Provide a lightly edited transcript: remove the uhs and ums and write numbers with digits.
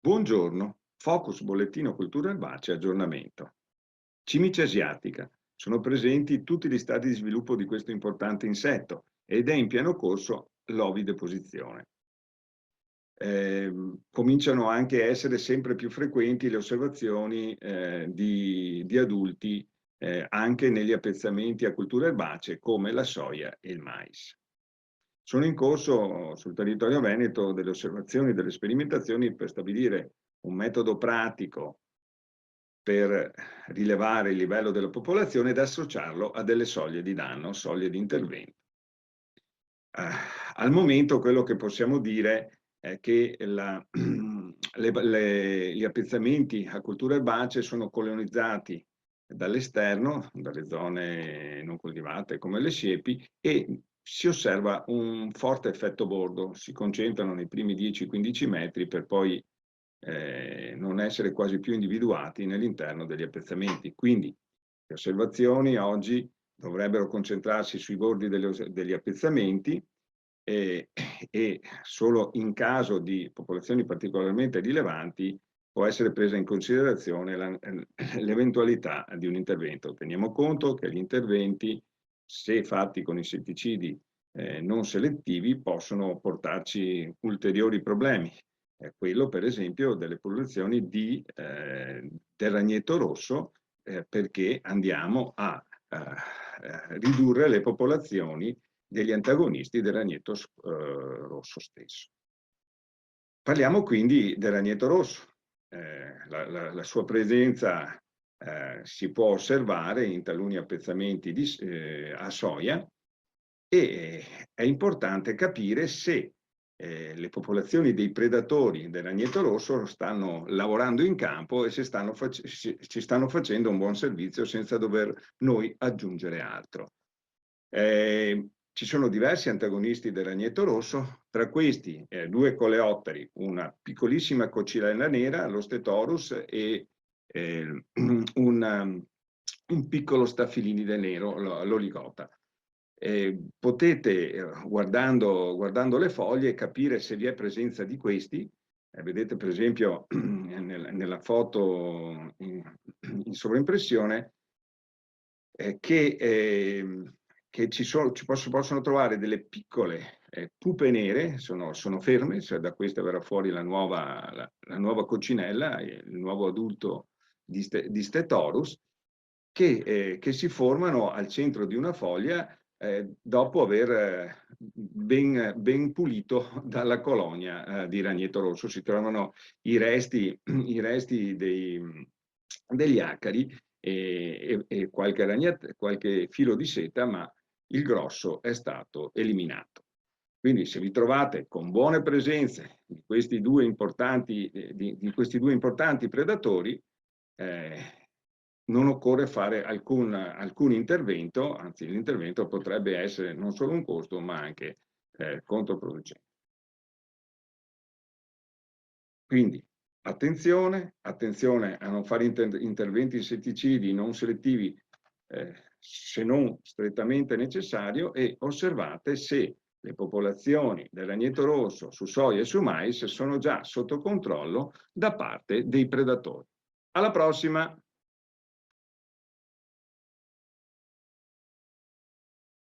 Buongiorno, Focus Bollettino Cultura Erbacea aggiornamento. Cimice asiatica. Sono presenti tutti gli stadi di sviluppo di questo importante insetto ed è in pieno corso l'ovideposizione. Cominciano anche a essere sempre più frequenti le osservazioni di adulti anche negli appezzamenti a culture erbacee come la soia e il mais. Sono in corso sul territorio veneto delle osservazioni e delle sperimentazioni per stabilire un metodo pratico per rilevare il livello della popolazione ed associarlo a delle soglie di danno, soglie di intervento. Al momento quello che possiamo dire è che gli appezzamenti a culture erbacee sono colonizzati dall'esterno, dalle zone non coltivate come le siepi, e si osserva un forte effetto bordo, si concentrano nei primi 10-15 metri per poi non essere quasi più individuati nell'interno degli appezzamenti. Quindi le osservazioni oggi dovrebbero concentrarsi sui bordi degli appezzamenti e solo in caso di popolazioni particolarmente rilevanti può essere presa in considerazione l'eventualità di un intervento. Teniamo conto che gli interventi, se fatti con insetticidi non selettivi, possono portarci ulteriori problemi. Quello per esempio delle popolazioni del ragnetto rosso, perché andiamo a ridurre le popolazioni degli antagonisti del ragnetto rosso stesso. Parliamo quindi del ragnetto rosso. La sua presenza si può osservare in taluni appezzamenti a soia e è importante capire se le popolazioni dei predatori del ragnetto rosso stanno lavorando in campo e se ci stanno facendo un buon servizio senza dover noi aggiungere altro. Ci sono diversi antagonisti del ragnetto rosso, tra questi due coleotteri, una piccolissima coccinella nera, l'Ostetorus, e un piccolo staffilinide nero, l'Oligota. Potete, guardando le foglie, capire se vi è presenza di questi. Vedete per esempio nella foto in sovraimpressione che ci possono trovare delle piccole pupe nere, sono ferme, cioè da questa verrà fuori la nuova coccinella, il nuovo adulto di Stetorus, che si formano al centro di una foglia dopo aver ben pulito dalla colonia di ragnetto rosso. Si trovano i resti degli acari e qualche filo di seta, ma il grosso è stato eliminato. Quindi se vi trovate con buone presenze di questi due importanti predatori, non occorre fare alcun intervento, anzi l'intervento potrebbe essere non solo un costo ma anche controproducente. Quindi attenzione a non fare interventi insetticidi non selettivi se non strettamente necessario, e osservate se le popolazioni del ragnetto rosso su soia e su mais sono già sotto controllo da parte dei predatori. Alla prossima!